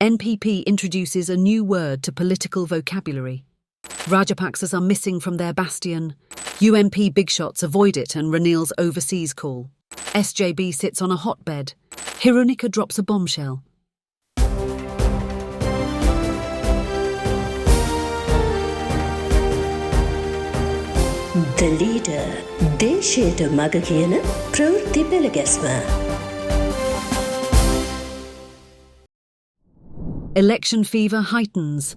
NPP introduces a new word to political vocabulary. Rajapaksas are missing from their bastion. UMP big shots avoid it and Ranil's overseas call. SJB sits on a hotbed. Hirunika drops a bombshell. The leader, දේශයට මග කියන ප්‍රවෘත්ති පෙළගැස්ම. Election fever heightens.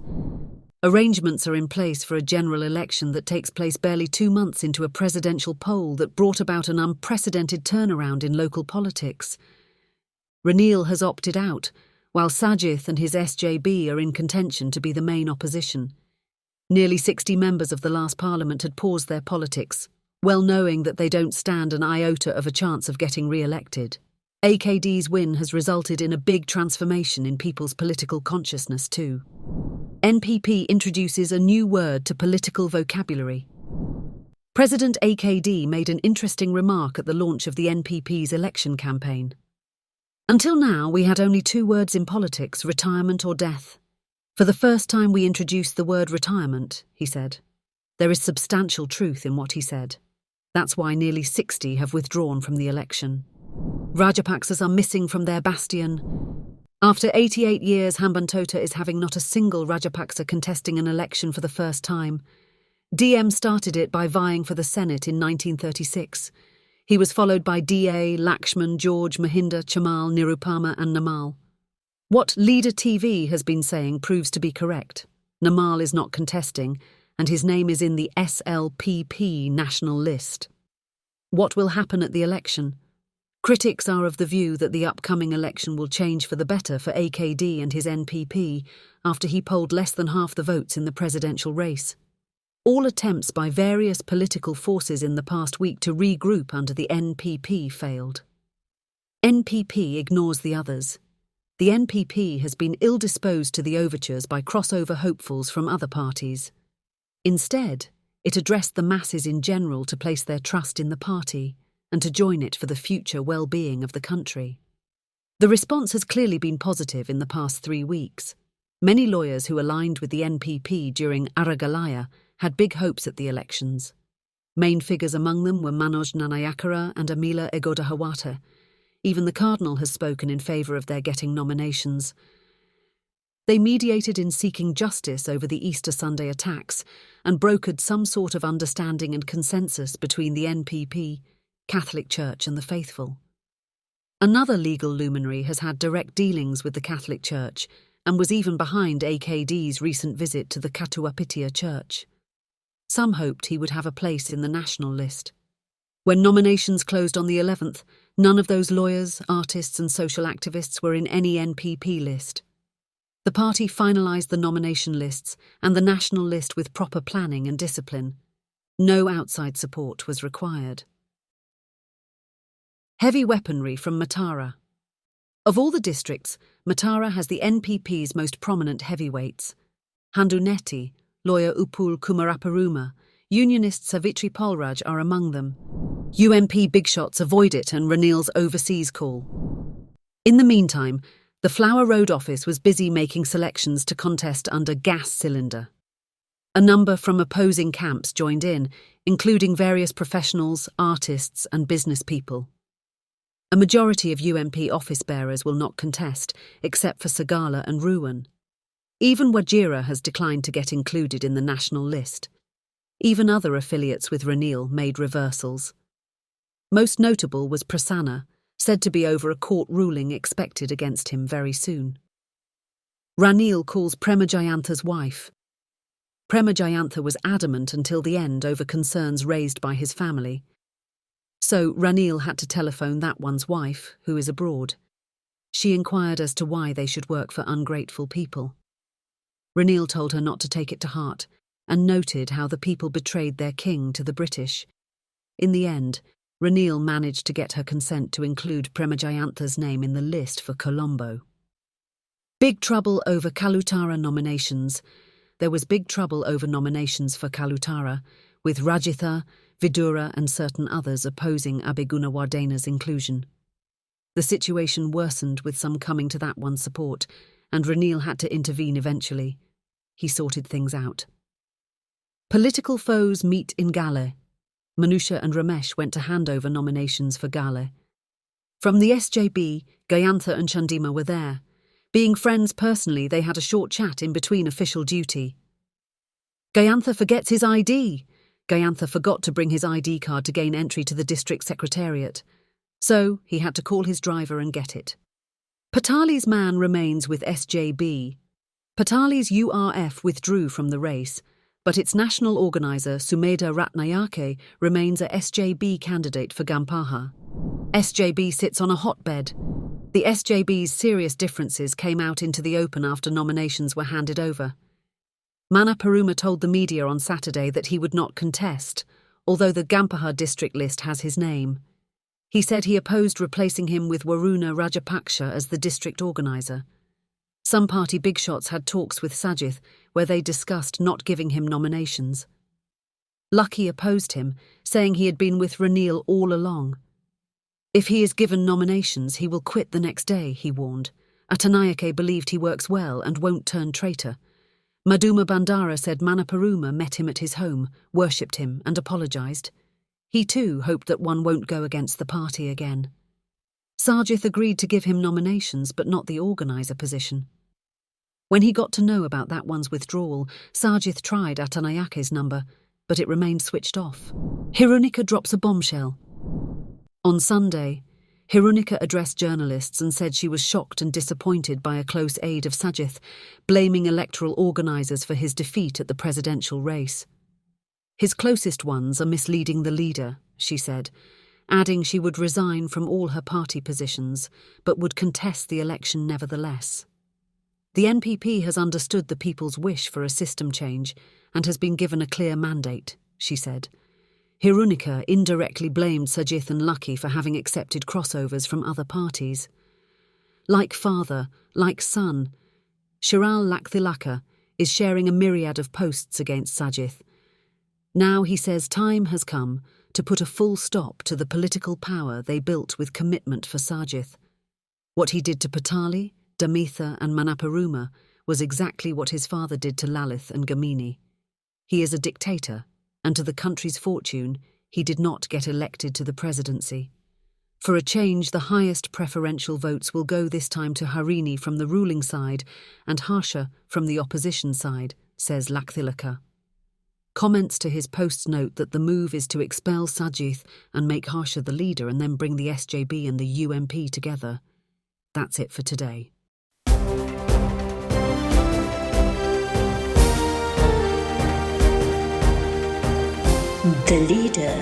Arrangements are in place for a general election that takes place barely 2 months into a presidential poll that brought about an unprecedented turnaround in local politics. Ranil has opted out, while Sajith and his SJB are in contention to be the main opposition. Nearly 60 members of the last parliament had paused their politics, well knowing that they don't stand an iota of a chance of getting re-elected. AKD's win has resulted in a big transformation in people's political consciousness too. NPP introduces a new word to political vocabulary. President AKD made an interesting remark at the launch of the NPP's election campaign. Until now, we had only 2 words in politics, retirement or death. For the first time we introduced the word retirement, he said. There is substantial truth in what he said. That's why nearly 60 have withdrawn from the election. Rajapaksas are missing from their bastion. After 88 years, Hambantota is having not a single Rajapaksa contesting an election for the first time. DM started it by vying for the Senate in 1936. He was followed by DA, Lakshman, George, Mahinda, Chamal, Nirupama and Namal. What Leader TV has been saying proves to be correct. Namal is not contesting, and his name is in the SLPP national list. What will happen at the election? Critics are of the view that the upcoming election will change for the better for AKD and his NPP after he polled less than half the votes in the presidential race. All attempts by various political forces in the past week to regroup under the NPP failed. NPP ignores the others. The NPP has been ill-disposed to the overtures by crossover hopefuls from other parties. Instead, it addressed the masses in general to place their trust in the party and to join it for the future well-being of the country. The response has clearly been positive in the past 3 weeks. Many lawyers who aligned with the NPP during Aragalaya had big hopes at the elections. Main figures among them were Manoj Nanayakara and Amila Egodahawata. Even the Cardinal has spoken in favour of their getting nominations. They mediated in seeking justice over the Easter Sunday attacks and brokered some sort of understanding and consensus between the NPP, Catholic Church and the faithful. Another legal luminary has had direct dealings with the Catholic Church and was even behind AKD's recent visit to the Katuapitiya Church. Some hoped he would have a place in the national list. When nominations closed on the 11th, none of those lawyers, artists and social activists were in any NPP list. The party finalised the nomination lists and the national list with proper planning and discipline. No outside support was required. Heavy weaponry from Matara. Of all the districts, Matara has the NPP's most prominent heavyweights. Handuneti, lawyer Upul Kumaraparuma, unionist Savitri Polraj are among them. UMP big shots avoid it and Ranil's overseas call. In the meantime, the Flower Road office was busy making selections to contest under gas cylinder. A number from opposing camps joined in, including various professionals, artists and business people. A majority of UMP office bearers will not contest, except for Sagala and Ruwan. Even Wajira has declined to get included in the national list. Even other affiliates with Ranil made reversals. Most notable was Prasanna, said to be over a court ruling expected against him very soon. Ranil calls Premajayantha's wife. Premajayantha was adamant until the end over concerns raised by his family. So Ranil had to telephone that one's wife, who is abroad. She inquired as to why they should work for ungrateful people. Ranil told her not to take it to heart and noted how the people betrayed their king to the British. In the end, Ranil managed to get her consent to include Premajayantha's name in the list for Colombo. Big trouble over Kalutara nominations. There was big trouble over nominations for Kalutara, with Rajitha, Vidura and certain others opposing Abhigunawardena's inclusion. The situation worsened with some coming to that one's support, and Ranil had to intervene eventually. He sorted things out. Political foes meet in Gale. Manusha and Ramesh went to hand over nominations for Gale. From the SJB, Gayantha and Chandima were there. Being friends personally, they had a short chat in between official duty. Gayantha forgets his ID. Gayantha forgot to bring his ID card to gain entry to the district secretariat. So he had to call his driver and get it. Patali's man remains with SJB. Patali's URF withdrew from the race, but its national organiser, Sumedha Ratnayake, remains a SJB candidate for Gampaha. SJB sits on a hotbed. The SJB's serious differences came out into the open after nominations were handed over. Mana Paruma told the media on Saturday that he would not contest, although the Gampaha district list has his name. He said he opposed replacing him with Waruna Rajapaksha as the district organiser. Some party big shots had talks with Sajith where they discussed not giving him nominations. Lucky opposed him, saying he had been with Ranil all along. If he is given nominations, he will quit the next day, he warned. Atanayake believed he works well and won't turn traitor. Madhuma Bandara said Mana Paruma met him at his home, worshipped him and apologised. He too hoped that one won't go against the party again. Sajith agreed to give him nominations but not the organiser position. When he got to know about that one's withdrawal, Sajith tried Atanayake's number, but it remained switched off. Hirunika drops a bombshell. On Sunday, Hirunika addressed journalists and said she was shocked and disappointed by a close aide of Sajith, blaming electoral organisers for his defeat at the presidential race. His closest ones are misleading the leader, she said, adding she would resign from all her party positions, but would contest the election nevertheless. The NPP has understood the people's wish for a system change and has been given a clear mandate, she said. Hirunika indirectly blamed Sajith and Lucky for having accepted crossovers from other parties. Like father, like son, Shiral Lakthilaka is sharing a myriad of posts against Sajith. Now he says time has come to put a full stop to the political power they built with commitment for Sajith. What he did to Patali, Damitha and Manaparuma was exactly what his father did to Lalith and Gamini. He is a dictator, and to the country's fortune, he did not get elected to the presidency. For a change, the highest preferential votes will go this time to Harini from the ruling side and Harsha from the opposition side, says Lakthilaka. Comments to his posts note that the move is to expel Sajith and make Harsha the leader and then bring the SJB and the UMP together. That's it for today. The leader,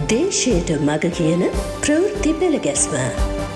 දේශයට මග කියන ප්‍රවෘත්ති පෙළගැස්ම